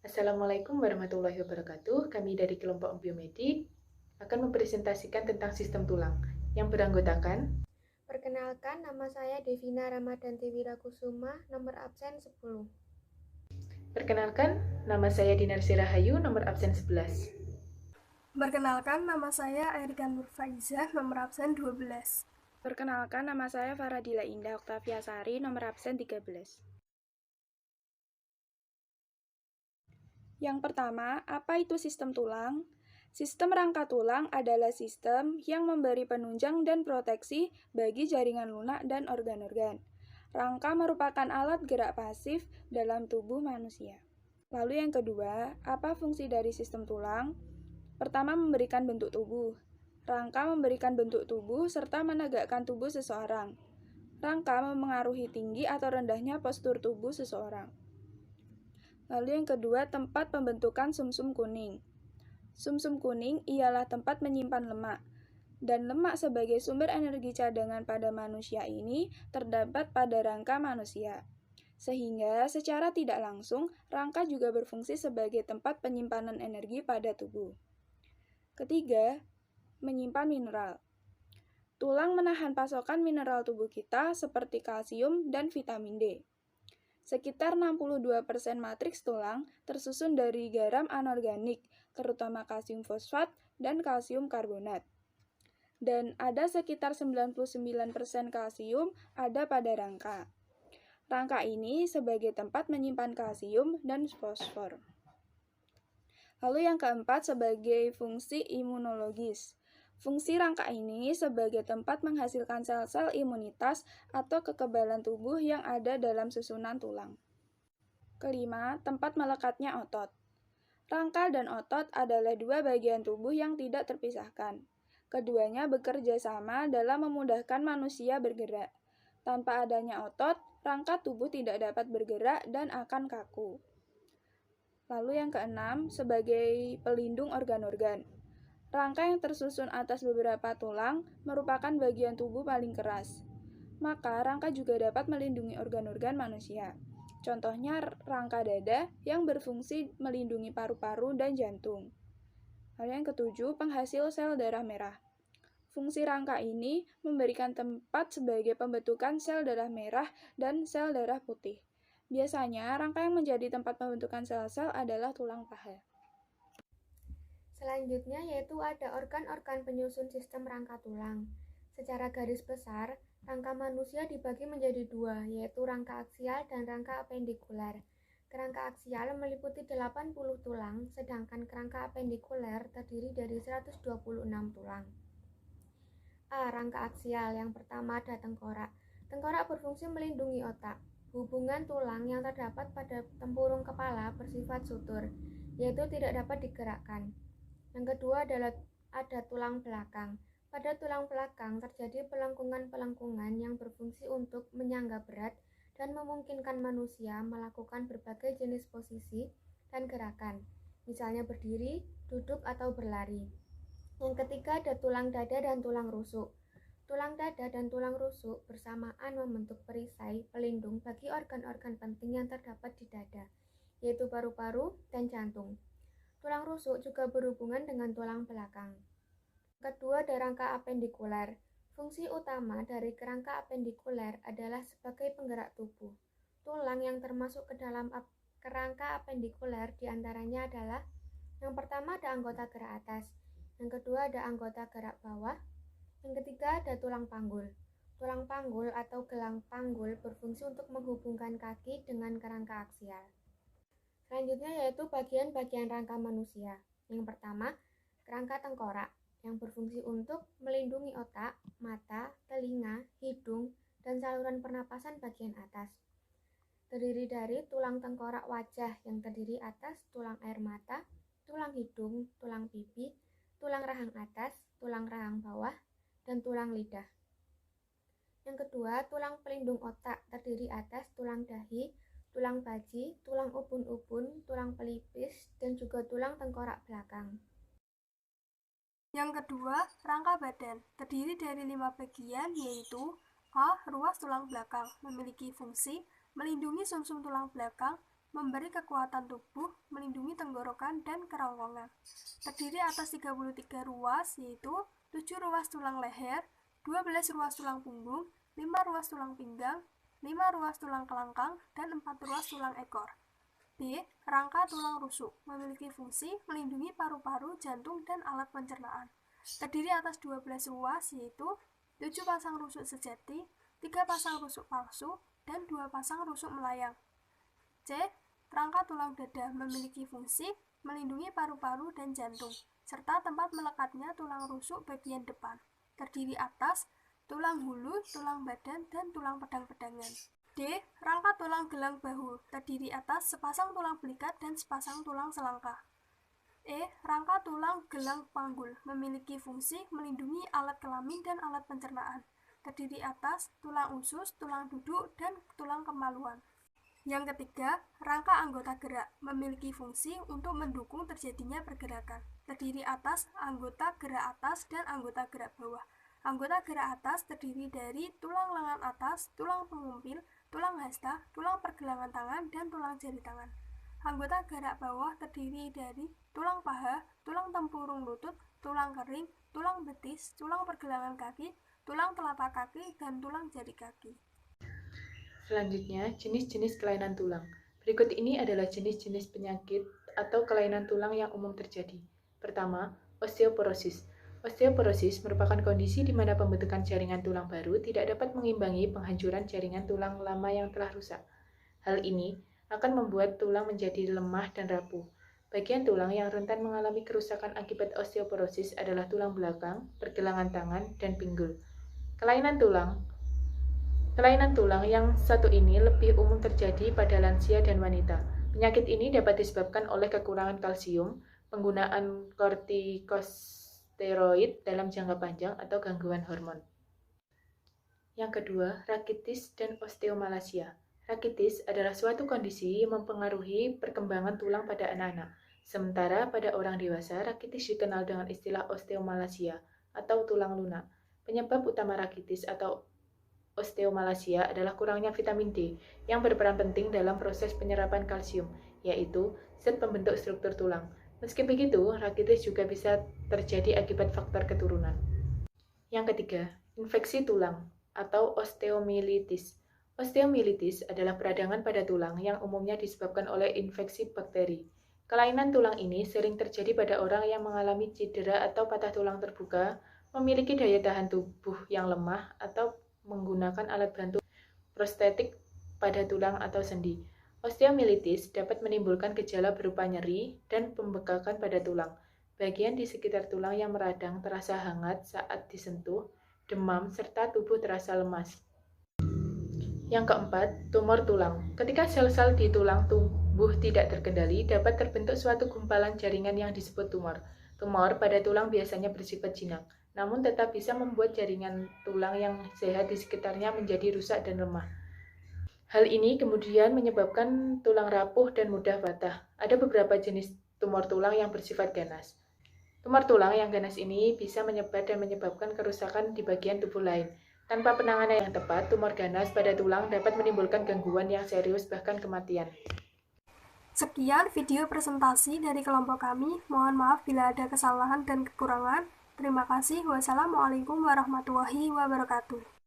Assalamualaikum warahmatullahi wabarakatuh. Kami dari kelompok Biomedik akan mempresentasikan tentang sistem tulang yang beranggotakan. Perkenalkan, nama saya Devina Ramadanti Wirakusuma, nomor absen 10. Perkenalkan, nama saya Dinarsi Rahayu, nomor absen 11. Perkenalkan, nama saya Erika Nurfaiza, nomor absen 12. Perkenalkan, nama saya Faradila Indah Oktavia Sari, nomor absen 13. Yang pertama, apa itu sistem tulang? Sistem rangka tulang adalah sistem yang memberi penunjang dan proteksi bagi jaringan lunak dan organ-organ. Rangka merupakan alat gerak pasif dalam tubuh manusia. Lalu yang kedua, apa fungsi dari sistem tulang? Pertama, memberikan bentuk tubuh. Rangka memberikan bentuk tubuh serta menegakkan tubuh seseorang. Rangka memengaruhi tinggi atau rendahnya postur tubuh seseorang. Lalu yang kedua, tempat pembentukan sumsum kuning. Sumsum kuning ialah tempat menyimpan lemak, dan lemak sebagai sumber energi cadangan pada manusia ini terdapat pada rangka manusia. Sehingga secara tidak langsung, rangka juga berfungsi sebagai tempat penyimpanan energi pada tubuh. Ketiga, menyimpan mineral. Tulang menahan pasokan mineral tubuh kita seperti kalsium dan vitamin D. Sekitar 62% matriks tulang tersusun dari garam anorganik, terutama kalsium fosfat dan kalsium karbonat. Dan ada sekitar 99% kalsium ada pada rangka. Rangka ini sebagai tempat menyimpan kalsium dan fosfor. Lalu yang keempat, sebagai fungsi imunologis. Fungsi rangka ini sebagai tempat menghasilkan sel-sel imunitas atau kekebalan tubuh yang ada dalam susunan tulang. Kelima, tempat melekatnya otot. Rangka dan otot adalah dua bagian tubuh yang tidak terpisahkan. Keduanya bekerja sama dalam memudahkan manusia bergerak. Tanpa adanya otot, rangka tubuh tidak dapat bergerak dan akan kaku. Lalu yang keenam, sebagai pelindung organ-organ. Rangka yang tersusun atas beberapa tulang merupakan bagian tubuh paling keras. Maka rangka juga dapat melindungi organ-organ manusia. Contohnya rangka dada yang berfungsi melindungi paru-paru dan jantung. Lalu yang ketujuh, penghasil sel darah merah. Fungsi rangka ini memberikan tempat sebagai pembentukan sel darah merah dan sel darah putih. Biasanya, rangka yang menjadi tempat pembentukan sel-sel adalah tulang paha. Selanjutnya yaitu ada organ-organ penyusun sistem rangka tulang. Secara garis besar, rangka manusia dibagi menjadi dua, yaitu rangka aksial dan rangka apendikuler. Kerangka aksial meliputi 80 tulang, sedangkan kerangka apendikuler terdiri dari 126 tulang. Rangka aksial. Yang pertama ada tengkorak. Tengkorak berfungsi melindungi otak. Hubungan tulang yang terdapat pada tempurung kepala bersifat sutur, yaitu tidak dapat digerakkan. Yang kedua adalah ada tulang belakang. Pada tulang belakang terjadi pelengkungan-pelengkungan yang berfungsi untuk menyangga berat dan memungkinkan manusia melakukan berbagai jenis posisi dan gerakan, misalnya berdiri, duduk, atau berlari. Yang ketiga ada tulang dada dan tulang rusuk. Tulang dada dan tulang rusuk bersamaan membentuk perisai pelindung bagi organ-organ penting yang terdapat di dada, yaitu paru-paru dan jantung. Tulang rusuk juga berhubungan dengan tulang belakang. Kedua ada rangka apendikuler. Fungsi utama dari kerangka apendikuler adalah sebagai penggerak tubuh. Tulang yang termasuk ke dalam kerangka apendikuler diantaranya adalah yang pertama ada anggota gerak atas, yang kedua ada anggota gerak bawah, yang ketiga ada tulang panggul. Tulang panggul atau gelang panggul berfungsi untuk menghubungkan kaki dengan kerangka aksial. Selanjutnya yaitu bagian-bagian rangka manusia. Yang pertama, kerangka tengkorak yang berfungsi untuk melindungi otak, mata, telinga, hidung, dan saluran pernapasan bagian atas. Terdiri dari tulang tengkorak wajah yang terdiri atas tulang air mata, tulang hidung, tulang pipi, tulang rahang atas, tulang rahang bawah, dan tulang lidah. Yang kedua, tulang pelindung otak terdiri atas tulang dahi, tulang baji, tulang ubun-ubun, tulang pelipis, dan juga tulang tengkorak belakang. Yang kedua, rangka badan terdiri dari 5 bagian, yaitu A. Ruas tulang belakang memiliki fungsi melindungi sumsum tulang belakang, memberi kekuatan tubuh, melindungi melindungi tenggorokan dan kerongkongan. Terdiri atas 33 ruas, yaitu 7 ruas tulang leher, 12 ruas tulang punggung, 5 ruas tulang pinggang, 5 ruas tulang kelangkang, dan 4 ruas tulang ekor. B. Rangka tulang rusuk, memiliki fungsi melindungi paru-paru, jantung, dan alat pencernaan. Terdiri atas 12 ruas, yaitu 7 pasang rusuk sejati, 3 pasang rusuk palsu, dan 2 pasang rusuk melayang. C. Rangka tulang dada, memiliki fungsi melindungi paru-paru dan jantung, serta tempat melekatnya tulang rusuk bagian depan. Terdiri atas tulang hulu, tulang badan, dan tulang pedang-pedangan. D. Rangka tulang gelang bahu, terdiri atas sepasang tulang belikat dan sepasang tulang selangkah. E. Rangka tulang gelang panggul, memiliki fungsi melindungi alat kelamin dan alat pencernaan. Terdiri atas tulang usus, tulang duduk, dan tulang kemaluan. Yang ketiga, rangka anggota gerak, memiliki fungsi untuk mendukung terjadinya pergerakan. Terdiri atas anggota gerak atas dan anggota gerak bawah. Anggota gerak atas terdiri dari tulang lengan atas, tulang pengumpil, tulang hasta, tulang pergelangan tangan, dan tulang jari tangan. Anggota gerak bawah terdiri dari tulang paha, tulang tempurung lutut, tulang kering, tulang betis, tulang pergelangan kaki, tulang telapak kaki, dan tulang jari kaki. Selanjutnya, jenis-jenis kelainan tulang. Berikut ini adalah jenis-jenis penyakit atau kelainan tulang yang umum terjadi. Pertama, osteoporosis. Osteoporosis merupakan kondisi di mana pembentukan jaringan tulang baru tidak dapat mengimbangi penghancuran jaringan tulang lama yang telah rusak. Hal ini akan membuat tulang menjadi lemah dan rapuh. Bagian tulang yang rentan mengalami kerusakan akibat osteoporosis adalah tulang belakang, pergelangan tangan, dan pinggul. Kelainan tulang yang satu ini lebih umum terjadi pada lansia dan wanita. Penyakit ini dapat disebabkan oleh kekurangan kalsium, penggunaan kortikosteroid dalam jangka panjang, atau gangguan hormon. Yang kedua, rakitis dan osteomalasia. Rakitis adalah suatu kondisi yang mempengaruhi perkembangan tulang pada anak-anak. Sementara pada orang dewasa, rakitis dikenal dengan istilah osteomalasia atau tulang lunak. Penyebab utama rakitis atau osteomalasia adalah kurangnya vitamin D yang berperan penting dalam proses penyerapan kalsium, yaitu zat pembentuk struktur tulang. Meski begitu, rakitis juga bisa terjadi akibat faktor keturunan. Yang ketiga, infeksi tulang atau osteomyelitis. Osteomyelitis adalah peradangan pada tulang yang umumnya disebabkan oleh infeksi bakteri. Kelainan tulang ini sering terjadi pada orang yang mengalami cedera atau patah tulang terbuka, memiliki daya tahan tubuh yang lemah, atau menggunakan alat bantu prostetik pada tulang atau sendi. Osteomyelitis dapat menimbulkan gejala berupa nyeri dan pembekakan pada tulang. Bagian di sekitar tulang yang meradang terasa hangat saat disentuh, demam, serta tubuh terasa lemas. Yang keempat, tumor tulang. Ketika sel-sel di tulang tubuh tidak terkendali, dapat terbentuk suatu gumpalan jaringan yang disebut tumor. Tumor pada tulang biasanya bersifat jinak, namun tetap bisa membuat jaringan tulang yang sehat di sekitarnya menjadi rusak dan lemah. Hal ini kemudian menyebabkan tulang rapuh dan mudah patah. Ada beberapa jenis tumor tulang yang bersifat ganas. Tumor tulang yang ganas ini bisa menyebar dan menyebabkan kerusakan di bagian tubuh lain. Tanpa penanganan yang tepat, tumor ganas pada tulang dapat menimbulkan gangguan yang serius, bahkan kematian. Sekian video presentasi dari kelompok kami. Mohon maaf bila ada kesalahan dan kekurangan. Terima kasih. Wassalamualaikum warahmatullahi wabarakatuh.